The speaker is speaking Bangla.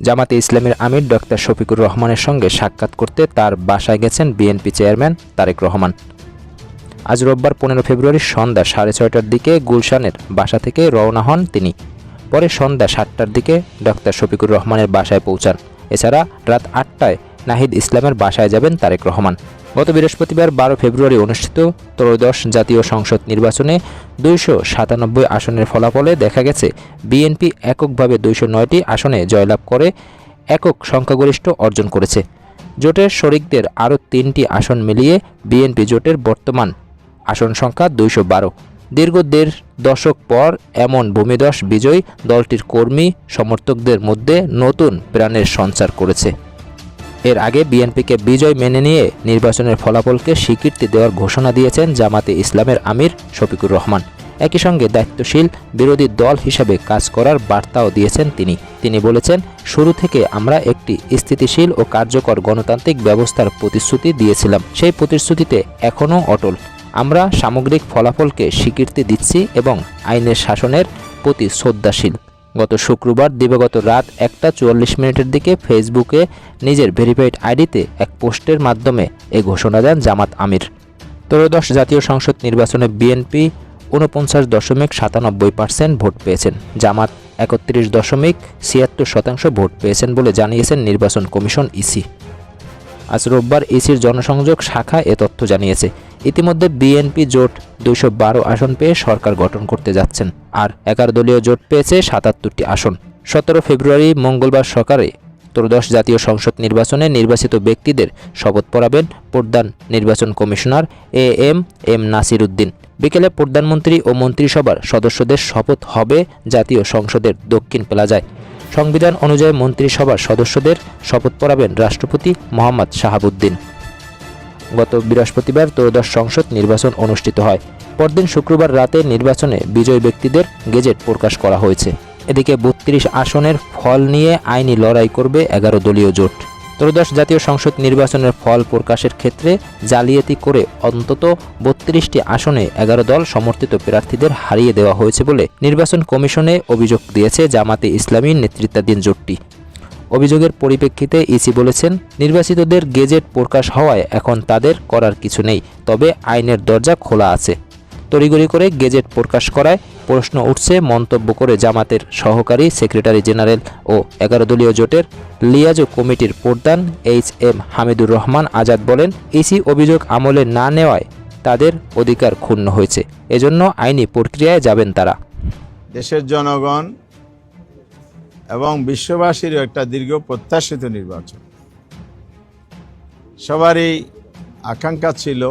জামাতে ইসলামীর আমির ডক্টর শফিকুর রহমানের সঙ্গে সাক্ষাৎ করতে তার বাসায় গেছেন বিএনপি চেয়ারম্যান তারেক রহমান। আজ রোববার 15 ফেব্রুয়ারি সন্ধ্যা 6:30টার দিকে গুলশানের বাসা থেকে রওনা হন তিনি। পরে সন্ধ্যা 7টার দিকে ডক্টর শফিকুর রহমানের বাসায় পৌঁছান। এছাড়া রাত 8টায় নাহিদ ইসলামের বাসায় যাবেন তারেক রহমান। গত বৃহস্পতিবার 12 ফেব্রুয়ারি অনুষ্ঠিত ত্রয়োদশ জাতীয় সংসদ নির্বাচনে 297 আসনের ফলাফলে দেখা গেছে বিএনপি এককভাবে 209টি আসনে জয়লাভ করে একক সংখ্যাগরিষ্ঠ অর্জন করেছে। জোটের শরিকদের আরও 3টি আসন মিলিয়ে বিএনপি জোটের বর্তমান আসন সংখ্যা 212। দীর্ঘ 1.5 দশক পর এমন ভূমিধস বিজয় দলটির কর্মী সমর্থকদের মধ্যে নতুন প্রাণের সঞ্চার করেছে। এর আগে বিএনপিকে বিজয় মেনে নিয়ে নির্বাচনের ফলাফলকে স্বীকৃতি দেওয়ার ঘোষণা দিয়েছেন জামাতে ইসলামের আমির শফিকুর রহমান। একই সঙ্গে দায়িত্বশীল বিরোধী দল হিসেবে কাজ করার বার্তাও দিয়েছেন তিনি বলেছেন, শুরু থেকে আমরা একটি স্থিতিশীল ও কার্যকর গণতান্ত্রিক ব্যবস্থার প্রতিশ্রুতি দিয়েছিলাম। সেই প্রতিশ্রুতিতে এখনও অটল। আমরা সামগ্রিক ফলাফলকে স্বীকৃতি দিচ্ছি এবং আইনের শাসনের প্রতি শ্রদ্ধাশীল। গত শুক্রবার দিবাগত রাত 1:44 দিকে ফেসবুকে নিজের ভেরিফাইড আইডিতে এক পোস্টের মাধ্যমে এই ঘোষণা দেন জামাত আমির। ত্রয়োদশ জাতীয় সংসদ নির্বাচনে বিএনপি 49.97% ভোট পেয়েছেন। জামাত 31.76% ভোট পেয়েছেন বলে জানিয়েছেন নির্বাচন কমিশন ইসি। আজ রোববার ইসির জনসংযোগ শাখা এ তথ্য জানিয়েছে। ইতিমধ্যে বিএনপি জোট 212 আসন পেয়ে সরকার গঠন করতে যাচ্ছেন, আর 11 দলীয় জোট পেয়েছে 77টি আসন। 17 ফেব্রুয়ারি মঙ্গলবার সকালে ত্রয়োদশ জাতীয় সংসদ নির্বাচনে নির্বাচিত ব্যক্তিদের শপথ পড়াবেন প্রধান নির্বাচন কমিশনার এম নাসির উদ্দিন। বিকেলে প্রধানমন্ত্রী ও মন্ত্রিসভার সদস্যদের শপথ হবে জাতীয় সংসদের দক্ষিণ প্লাজায়। সংবিধান অনুযায়ী মন্ত্রিসভার সদস্যদের শপথ পড়াবেন রাষ্ট্রপতি মোহাম্মদ শাহাবুদ্দিন। গত বৃহস্পতিবার ত্রয়োদশ সংসদ নির্বাচন অনুষ্ঠিত হয়। পরদিন শুক্রবার রাতে নির্বাচনে বিজয়ী ব্যক্তিদের গেজেট প্রকাশ করা হয়েছে। এদিকে 32 আসনের ফল নিয়ে আইনি লড়াই করবে 11 দলীয় জোট। ত্রয়োদশ জাতীয় সংসদ নির্বাচনের ফল প্রকাশের ক্ষেত্রে জালিয়াতি করে অন্তত 32টি আসনে 11 দল সমর্থিত প্রার্থীদের হারিয়ে দেওয়া হয়েছে বলে নির্বাচন কমিশনে অভিযোগ দিয়েছে জামাতে ইসলামীর নেতৃত্বাধীন জোটটি। অভিযোগের পরিপ্রেক্ষিতে ইসি বলেছেন, নির্বাচিতদের গেজেট প্রকাশ হওয়ায় এখন তাদের করার কিছু নেই, তবে আইনের দরজা খোলা আছে। তড়িঘড়ি করে গেজেট প্রকাশ করায় প্রশ্ন উঠছে মন্তব্য করে জামাতের সহকারী সেক্রেটারি জেনারেল ও 11 দলীয় জোটের লিয়াজো কমিটির প্রধান HM হামিদুর রহমান আজাদ বলেন, ইসি অভিযোগ আমলে না নেওয়ায় তাদের অধিকার ক্ষুণ্ণ হয়েছে, এজন্য আইনি প্রক্রিয়ায় যাবেন তারা। দেশের জনগণ এবং বিশ্ববাসীর একটা দীর্ঘ প্রত্যাশিত নির্বাচন। সবারই আকাঙ্ক্ষা ছিল